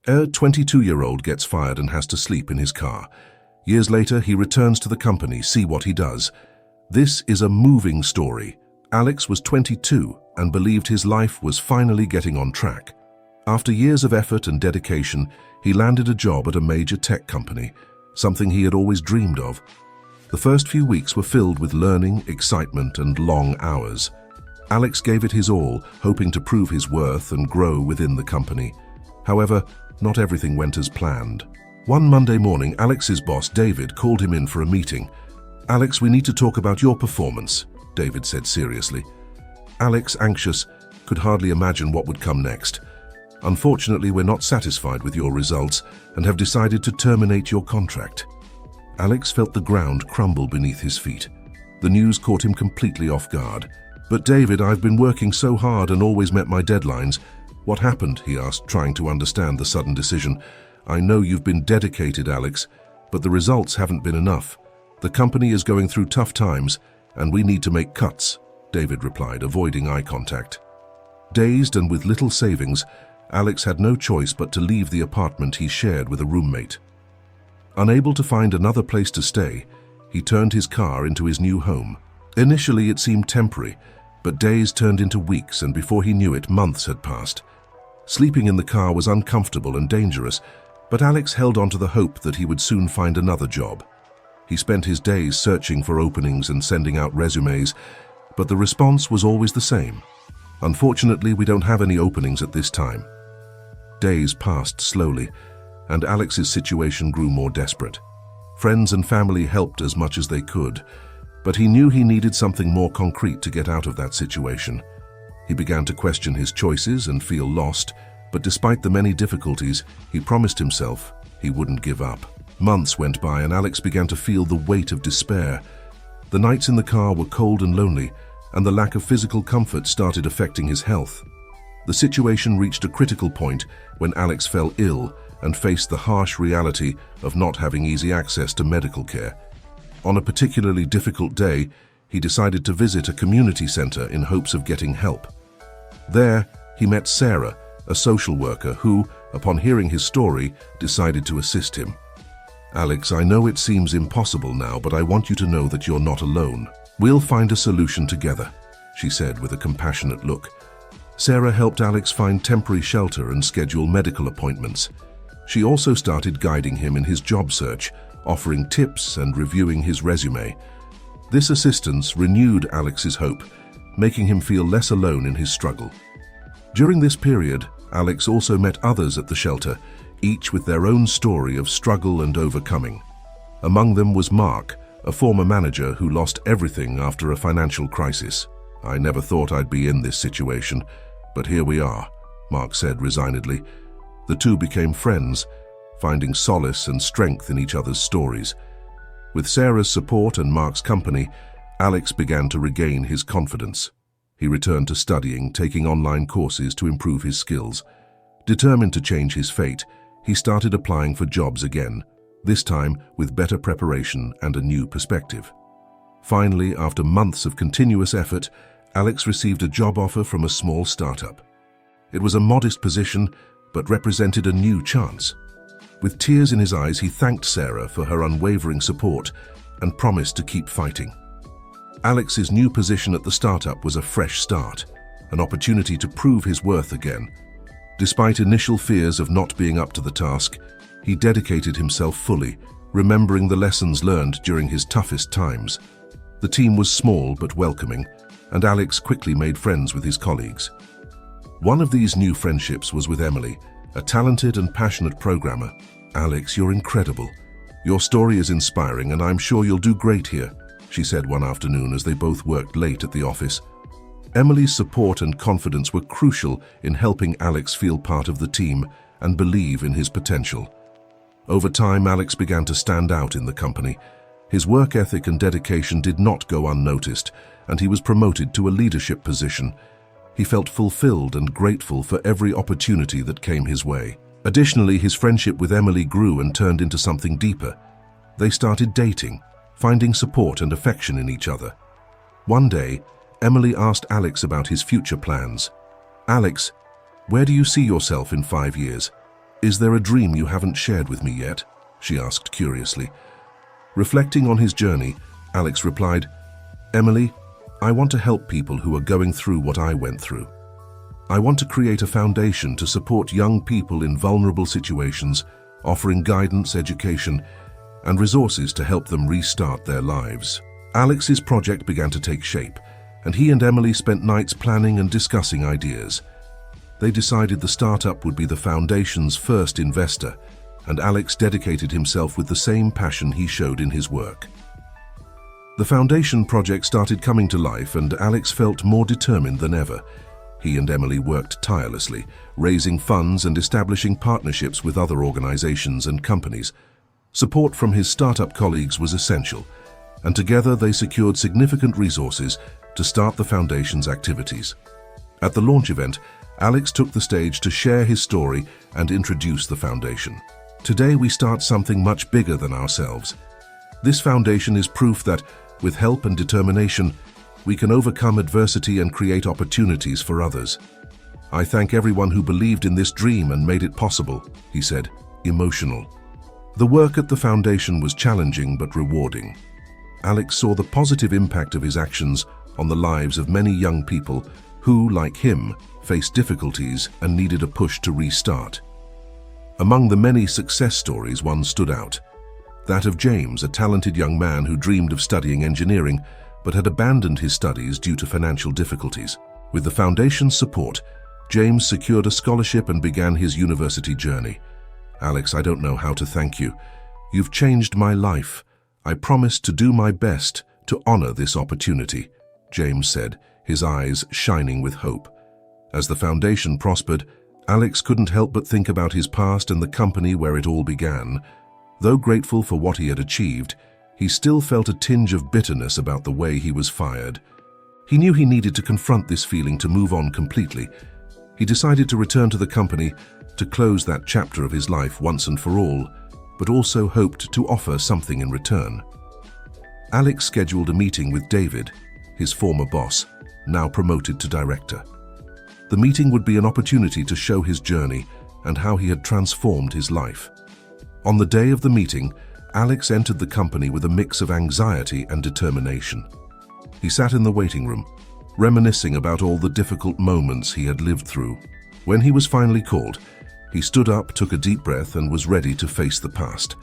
A 22-year-old gets fired and has to sleep in his car. Years later, he returns to the company, see what he does. This is a moving story. Alex was 22 and believed his life was finally getting on track. After years of effort and dedication, he landed a job at a major tech company, something he had always dreamed of. The first few weeks were filled with learning, excitement, and long hours. Alex gave it his all, hoping to prove his worth and grow within the company. However, not everything went as planned. One Monday morning, Alex's boss, David, called him in for a meeting. "Alex, we need to talk about your performance," David said seriously. Alex, anxious, could hardly imagine what would come next. "Unfortunately, we're not satisfied with your results and have decided to terminate your contract." Alex felt the ground crumble beneath his feet. The news caught him completely off guard. "But David, I've been working so hard and always met my deadlines." "What happened?" he asked, trying to understand the sudden decision. "I know you've been dedicated, Alex, but the results haven't been enough. The company is going through tough times, and we need to make cuts," David replied, avoiding eye contact. Dazed and with little savings, Alex had no choice but to leave the apartment he shared with a roommate. Unable to find another place to stay, he turned his car into his new home. Initially, it seemed temporary, but days turned into weeks, and before he knew it, months had passed. Sleeping in the car was uncomfortable and dangerous, but Alex held on to the hope that he would soon find another job. He spent his days searching for openings and sending out resumes, but the response was always the same. "Unfortunately, we don't have any openings at this time." Days passed slowly, and Alex's situation grew more desperate. Friends and family helped as much as they could, but he knew he needed something more concrete to get out of that situation. He began to question his choices and feel lost, but despite the many difficulties, he promised himself he wouldn't give up. Months went by and Alex began to feel the weight of despair. The nights in the car were cold and lonely, and the lack of physical comfort started affecting his health. The situation reached a critical point when Alex fell ill and faced the harsh reality of not having easy access to medical care. On a particularly difficult day, he decided to visit a community center in hopes of getting help. There, he met Sarah, a social worker who, upon hearing his story, decided to assist him. "Alex, I know it seems impossible now, but I want you to know that you're not alone. We'll find a solution together," she said with a compassionate look. Sarah helped Alex find temporary shelter and schedule medical appointments. She also started guiding him in his job search, offering tips and reviewing his resume. This assistance renewed Alex's hope, making him feel less alone in his struggle. During this period, Alex also met others at the shelter, each with their own story of struggle and overcoming. Among them was Mark, a former manager who lost everything after a financial crisis. "I never thought I'd be in this situation, but here we are," Mark said resignedly. The two became friends, finding solace and strength in each other's stories. With Sarah's support and Mark's company, Alex began to regain his confidence. He returned to studying, taking online courses to improve his skills. Determined to change his fate, he started applying for jobs again, this time with better preparation and a new perspective. Finally, after months of continuous effort, Alex received a job offer from a small startup. It was a modest position, but represented a new chance. With tears in his eyes, he thanked Sarah for her unwavering support and promised to keep fighting. Alex's new position at the startup was a fresh start, an opportunity to prove his worth again. Despite initial fears of not being up to the task, he dedicated himself fully, remembering the lessons learned during his toughest times. The team was small but welcoming, and Alex quickly made friends with his colleagues. One of these new friendships was with Emily, a talented and passionate programmer. "Alex, you're incredible. Your story is inspiring and I'm sure you'll do great here," she said one afternoon as they both worked late at the office. Emily's support and confidence were crucial in helping Alex feel part of the team and believe in his potential. Over time, Alex began to stand out in the company. His work ethic and dedication did not go unnoticed, and he was promoted to a leadership position. He felt fulfilled and grateful for every opportunity that came his way. Additionally, his friendship with Emily grew and turned into something deeper. They started dating, finding support and affection in each other. One day, Emily asked Alex about his future plans. "Alex, where do you see yourself in 5 years?" "Is there a dream you haven't shared with me yet?" she asked curiously. Reflecting on his journey, Alex replied, "Emily, I want to help people who are going through what I went through. I want to create a foundation to support young people in vulnerable situations, offering guidance, education, and resources to help them restart their lives." Alex's project began to take shape, and he and Emily spent nights planning and discussing ideas. They decided the startup would be the foundation's first investor, and Alex dedicated himself with the same passion he showed in his work. The foundation project started coming to life, and Alex felt more determined than ever. He and Emily worked tirelessly, raising funds and establishing partnerships with other organizations and companies. Support from his startup colleagues was essential, and together they secured significant resources to start the foundation's activities. At the launch event, Alex took the stage to share his story and introduce the foundation. "Today we start something much bigger than ourselves. This foundation is proof that, with help and determination, we can overcome adversity and create opportunities for others. I thank everyone who believed in this dream and made it possible," he said, emotional. The work at the foundation was challenging but rewarding. Alex saw the positive impact of his actions on the lives of many young people who, like him, faced difficulties and needed a push to restart. Among the many success stories, one stood out. That of James, a talented young man who dreamed of studying engineering but had abandoned his studies due to financial difficulties. With the foundation's support, James secured a scholarship and began his university journey. "Alex, I don't know how to thank you. You've changed my life. I promise to do my best to honor this opportunity," James said, his eyes shining with hope. As the foundation prospered, Alex couldn't help but think about his past and the company where it all began. Though grateful for what he had achieved, he still felt a tinge of bitterness about the way he was fired. He knew he needed to confront this feeling to move on completely. He decided to return to the company to close that chapter of his life once and for all, but also hoped to offer something in return. Alex scheduled a meeting with David, his former boss, now promoted to director. The meeting would be an opportunity to show his journey and how he had transformed his life. On the day of the meeting, Alex entered the company with a mix of anxiety and determination. He sat in the waiting room, reminiscing about all the difficult moments he had lived through. When he was finally called, he stood up, took a deep breath, and was ready to face the past.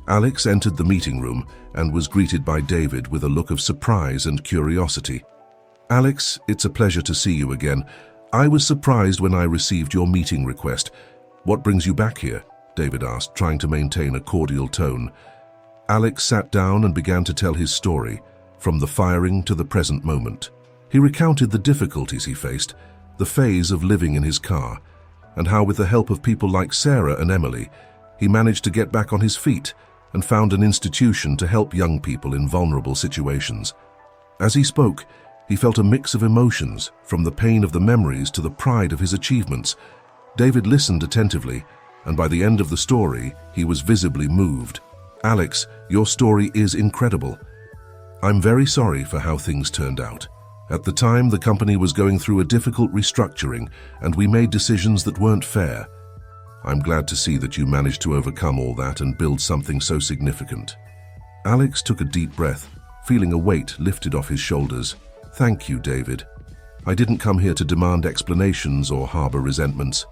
Alex entered the meeting room and was greeted by David with a look of surprise and curiosity. "Alex, it's a pleasure to see you again. I was surprised when I received your meeting request. What brings you back here?" David asked, trying to maintain a cordial tone. Alex sat down and began to tell his story, from the firing to the present moment. He recounted the difficulties he faced, the phase of living in his car, and how with the help of people like Sarah and Emily, he managed to get back on his feet and found an institution to help young people in vulnerable situations. As he spoke, he felt a mix of emotions, from the pain of the memories to the pride of his achievements. David listened attentively, and by the end of the story, he was visibly moved. "Alex, your story is incredible. I'm very sorry for how things turned out. At the time, the company was going through a difficult restructuring, and we made decisions that weren't fair. I'm glad to see that you managed to overcome all that and build something so significant." Alex took a deep breath, feeling a weight lifted off his shoulders. "Thank you, David. I didn't come here to demand explanations or harbor resentments.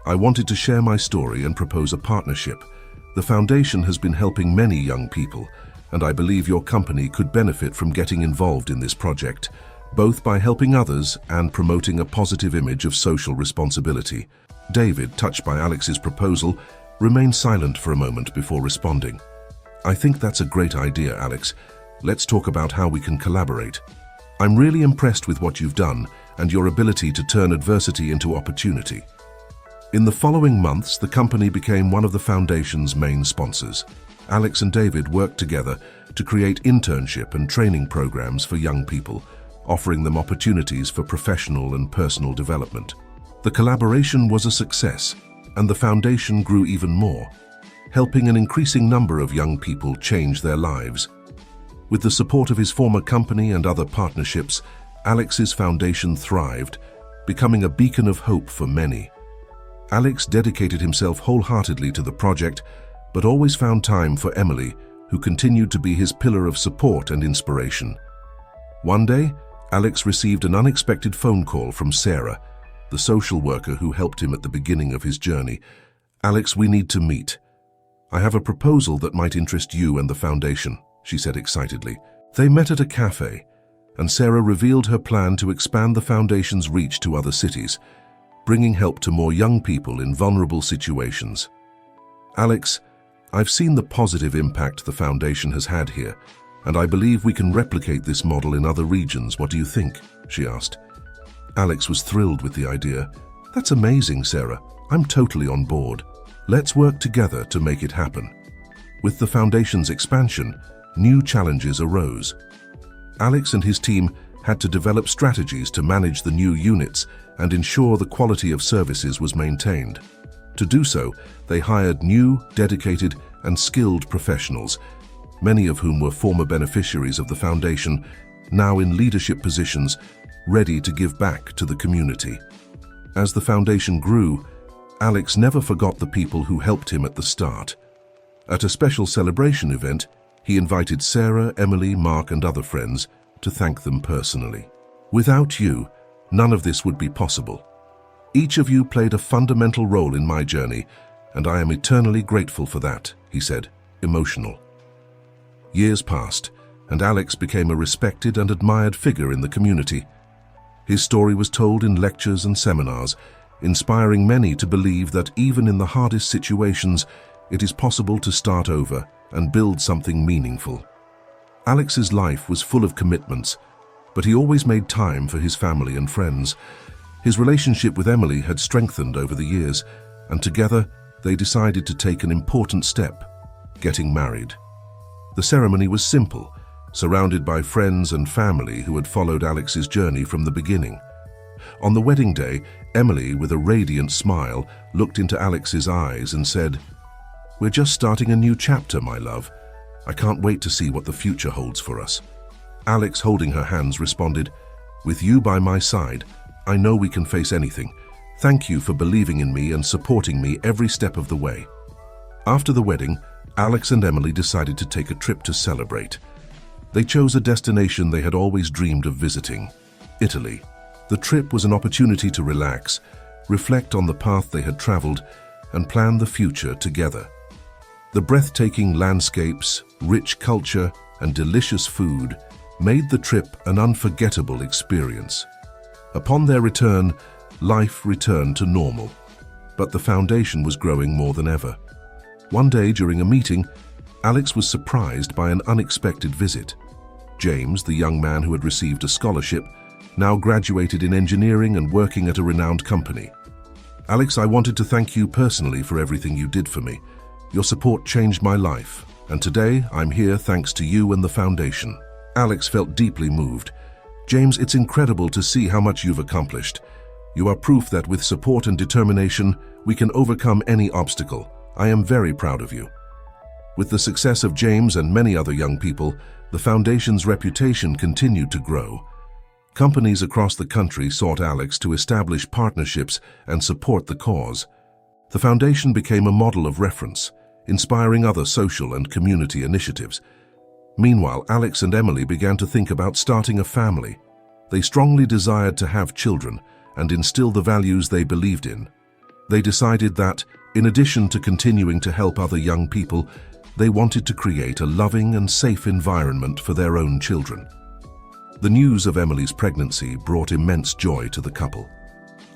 I wanted to share my story and propose a partnership. The foundation has been helping many young people, and I believe your company could benefit from getting involved in this project, both by helping others and promoting a positive image of social responsibility." David, touched by Alex's proposal, remained silent for a moment before responding. "I think that's a great idea, Alex. Let's talk about how we can collaborate. I'm really impressed with what you've done and your ability to turn adversity into opportunity." In the following months, the company became one of the foundation's main sponsors. Alex and David worked together to create internship and training programs for young people, offering them opportunities for professional and personal development. The collaboration was a success, and the foundation grew even more, helping an increasing number of young people change their lives. With the support of his former company and other partnerships, Alex's foundation thrived, becoming a beacon of hope for many. Alex dedicated himself wholeheartedly to the project, but always found time for Emily, who continued to be his pillar of support and inspiration. One day, Alex received an unexpected phone call from Sarah, the social worker who helped him at the beginning of his journey. "Alex, we need to meet. I have a proposal that might interest you and the foundation," she said excitedly. They met at a cafe, and Sarah revealed her plan to expand the foundation's reach to other cities, bringing help to more young people in vulnerable situations. "Alex, I've seen the positive impact the foundation has had here, and I believe we can replicate this model in other regions. What do you think?" she asked. Alex was thrilled with the idea. "That's amazing, Sarah. I'm totally on board. Let's work together to make it happen." With the foundation's expansion, new challenges arose. Alex and his team had to develop strategies to manage the new units and ensure the quality of services was maintained. To do so, they hired new, dedicated, and skilled professionals, many of whom were former beneficiaries of the foundation, now in leadership positions, ready to give back to the community. As the foundation grew, Alex never forgot the people who helped him at the start. At a special celebration event, he invited Sarah, Emily, Mark, and other friends to thank them personally. "Without you, none of this would be possible. Each of you played a fundamental role in my journey, and I am eternally grateful for that," he said, emotional. Years passed, and Alex became a respected and admired figure in the community. His story was told in lectures and seminars, inspiring many to believe that even in the hardest situations, it is possible to start over and build something meaningful. Alex's life was full of commitments, but he always made time for his family and friends. His relationship with Emily had strengthened over the years, and together they decided to take an important step, getting married. The ceremony was simple, surrounded by friends and family who had followed Alex's journey from the beginning. On the wedding day, Emily, with a radiant smile, looked into Alex's eyes and said, "We're just starting a new chapter, my love. I can't wait to see what the future holds for us." Alex, holding her hands, responded, "With you by my side, I know we can face anything. Thank you for believing in me and supporting me every step of the way." After the wedding, Alex and Emily decided to take a trip to celebrate. They chose a destination they had always dreamed of visiting, Italy. The trip was an opportunity to relax, reflect on the path they had traveled, and plan the future together. The breathtaking landscapes, rich culture, and delicious food made the trip an unforgettable experience. Upon their return, life returned to normal, but the foundation was growing more than ever. One day during a meeting, Alex was surprised by an unexpected visit. James, the young man who had received a scholarship, now graduated in engineering and working at a renowned company. "Alex, I wanted to thank you personally for everything you did for me. Your support changed my life, and today I'm here thanks to you and the foundation." Alex felt deeply moved. "James, it's incredible to see how much you've accomplished. You are proof that with support and determination, we can overcome any obstacle. I am very proud of you." With the success of James and many other young people, the foundation's reputation continued to grow. Companies across the country sought Alex to establish partnerships and support the cause. The foundation became a model of reference, inspiring other social and community initiatives. Meanwhile, Alex and Emily began to think about starting a family. They strongly desired to have children and instill the values they believed in. They decided that, in addition to continuing to help other young people, they wanted to create a loving and safe environment for their own children. The news of Emily's pregnancy brought immense joy to the couple.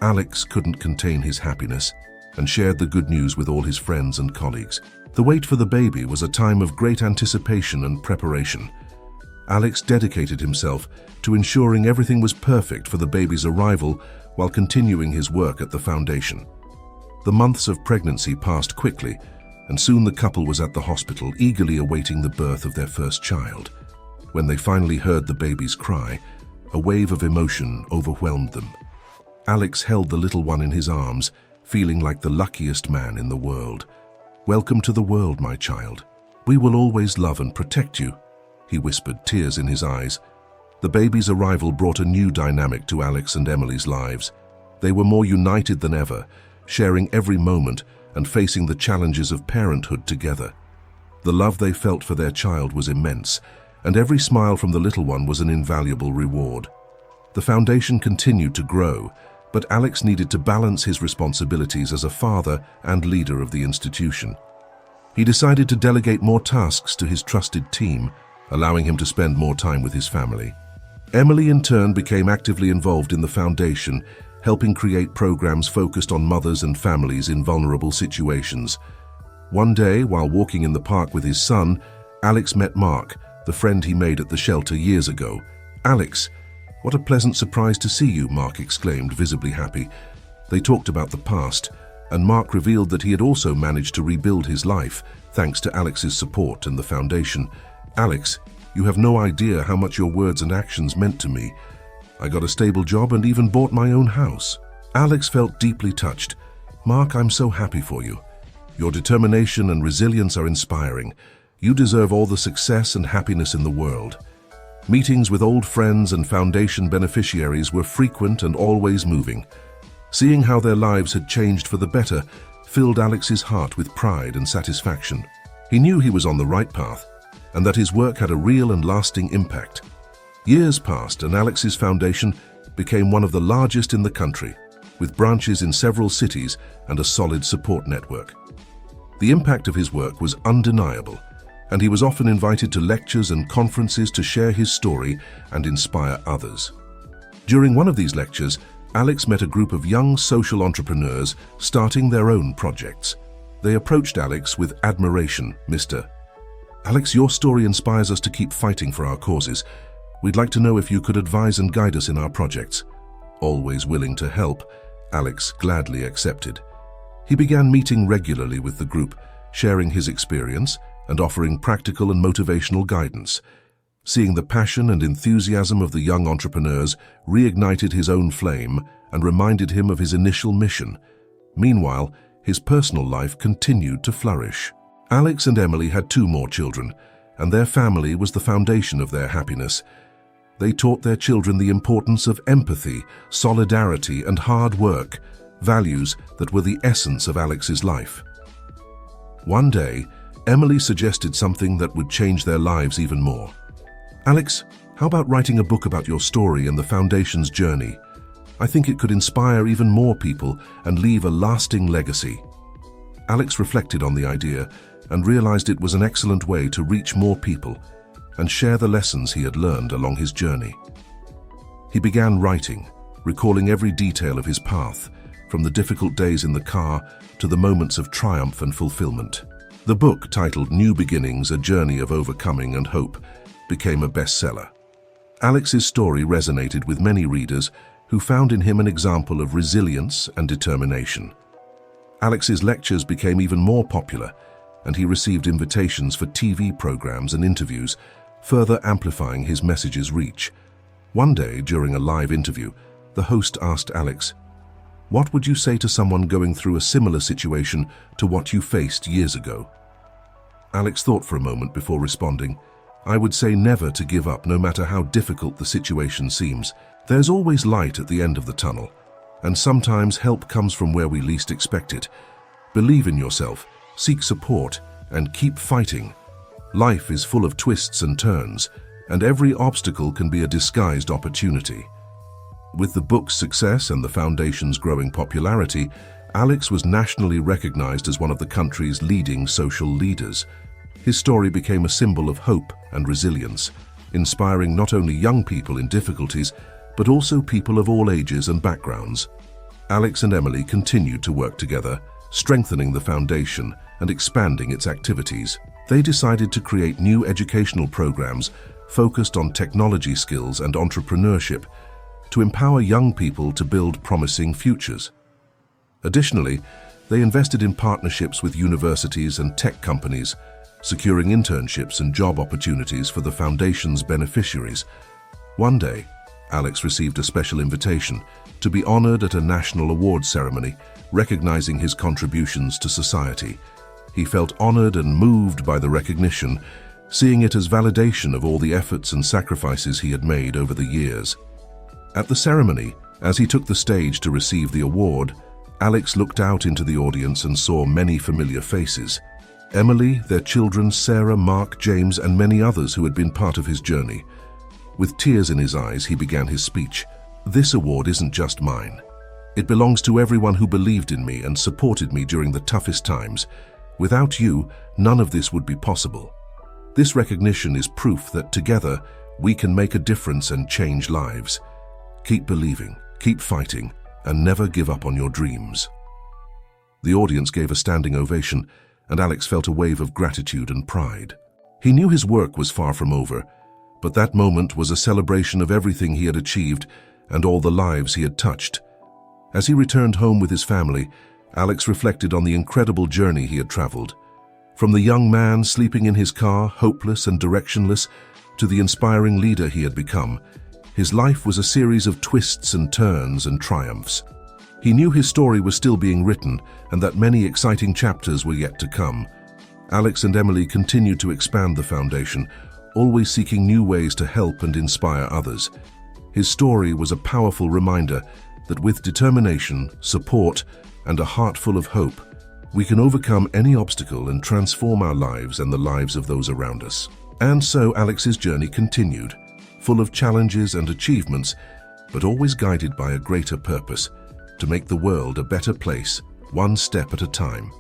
Alex couldn't contain his happiness and shared the good news with all his friends and colleagues. The wait for the baby was a time of great anticipation and preparation. Alex dedicated himself to ensuring everything was perfect for the baby's arrival while continuing his work at the foundation. The months of pregnancy passed quickly, and soon the couple was at the hospital, eagerly awaiting the birth of their first child. When they finally heard the baby's cry, a wave of emotion overwhelmed them. Alex held the little one in his arms, feeling like the luckiest man in the world. "Welcome to the world, my child. We will always love and protect you," he whispered, tears in his eyes. The baby's arrival brought a new dynamic to Alex and Emily's lives. They were more united than ever, sharing every moment and facing the challenges of parenthood together. The love they felt for their child was immense, and every smile from the little one was an invaluable reward. The foundation continued to grow, but Alex needed to balance his responsibilities as a father and leader of the institution. He decided to delegate more tasks to his trusted team, allowing him to spend more time with his family. Emily, in turn, became actively involved in the foundation, helping create programs focused on mothers and families in vulnerable situations. One day, while walking in the park with his son, Alex met Mark, the friend he made at the shelter years ago. "Alex, what a pleasant surprise to see you," Mark exclaimed, visibly happy. They talked about the past, and Mark revealed that he had also managed to rebuild his life, thanks to Alex's support and the foundation. "Alex, you have no idea how much your words and actions meant to me. I got a stable job and even bought my own house." Alex felt deeply touched. "Mark, I'm so happy for you. Your determination and resilience are inspiring. You deserve all the success and happiness in the world." Meetings with old friends and foundation beneficiaries were frequent and always moving. Seeing how their lives had changed for the better filled Alex's heart with pride and satisfaction. He knew he was on the right path, and that his work had a real and lasting impact. Years passed, and Alex's foundation became one of the largest in the country, with branches in several cities and a solid support network. The impact of his work was undeniable, and he was often invited to lectures and conferences to share his story and inspire others. During one of these lectures, Alex met a group of young social entrepreneurs starting their own projects. They approached Alex with admiration. "Mr. Alex, your story inspires us to keep fighting for our causes. We'd like to know if you could advise and guide us in our projects." Always willing to help, Alex gladly accepted. He began meeting regularly with the group, sharing his experience and offering practical and motivational guidance. Seeing the passion and enthusiasm of the young entrepreneurs reignited his own flame and reminded him of his initial mission. Meanwhile, his personal life continued to flourish. Alex and Emily had 2 more children, and their family was the foundation of their happiness. They taught their children the importance of empathy, solidarity, and hard work, values that were the essence of Alex's life. One day, Emily suggested something that would change their lives even more. "Alex, how about writing a book about your story and the foundation's journey? I think it could inspire even more people and leave a lasting legacy." Alex reflected on the idea and realized it was an excellent way to reach more people and share the lessons he had learned along his journey. He began writing, recalling every detail of his path, from the difficult days in the car to the moments of triumph and fulfillment. The book, titled New Beginnings: A Journey of Overcoming and Hope, became a bestseller. Alex's story resonated with many readers who found in him an example of resilience and determination. Alex's lectures became even more popular, and he received invitations for TV programs and interviews, further amplifying his message's reach. One day, during a live interview, the host asked Alex, "What would you say to someone going through a similar situation to what you faced years ago?" Alex thought for a moment before responding, "I would say never to give up, no matter how difficult the situation seems. There's always light at the end of the tunnel, and sometimes help comes from where we least expect it. Believe in yourself, seek support, and keep fighting. Life is full of twists and turns, and every obstacle can be a disguised opportunity." With the book's success and the foundation's growing popularity, Alex was nationally recognized as one of the country's leading social leaders. His story became a symbol of hope and resilience, inspiring not only young people in difficulties, but also people of all ages and backgrounds. Alex and Emily continued to work together, strengthening the foundation and expanding its activities. They decided to create new educational programs focused on technology skills and entrepreneurship to empower young people to build promising futures. Additionally, they invested in partnerships with universities and tech companies, securing internships and job opportunities for the foundation's beneficiaries. One day, Alex received a special invitation to be honored at a national awards ceremony, recognizing his contributions to society. He felt honored and moved by the recognition, seeing it as validation of all the efforts and sacrifices he had made over the years. At the ceremony, as he took the stage to receive the award, Alex looked out into the audience and saw many familiar faces. Emily, their children, Sarah, Mark, James, and many others who had been part of his journey. With tears in his eyes, he began his speech. "This award isn't just mine. It belongs to everyone who believed in me and supported me during the toughest times. Without you, none of this would be possible. This recognition is proof that together, we can make a difference and change lives. Keep believing, keep fighting, and never give up on your dreams." The audience gave a standing ovation, and Alex felt a wave of gratitude and pride. He knew his work was far from over, but that moment was a celebration of everything he had achieved and all the lives he had touched. As he returned home with his family, Alex reflected on the incredible journey he had traveled. From the young man sleeping in his car, hopeless and directionless, to the inspiring leader he had become, his life was a series of twists and turns and triumphs. He knew his story was still being written and that many exciting chapters were yet to come. Alex and Emily continued to expand the foundation, always seeking new ways to help and inspire others. His story was a powerful reminder that with determination, support, and a heart full of hope, we can overcome any obstacle and transform our lives and the lives of those around us. And so Alex's journey continued, full of challenges and achievements, but always guided by a greater purpose, to make the world a better place, one step at a time.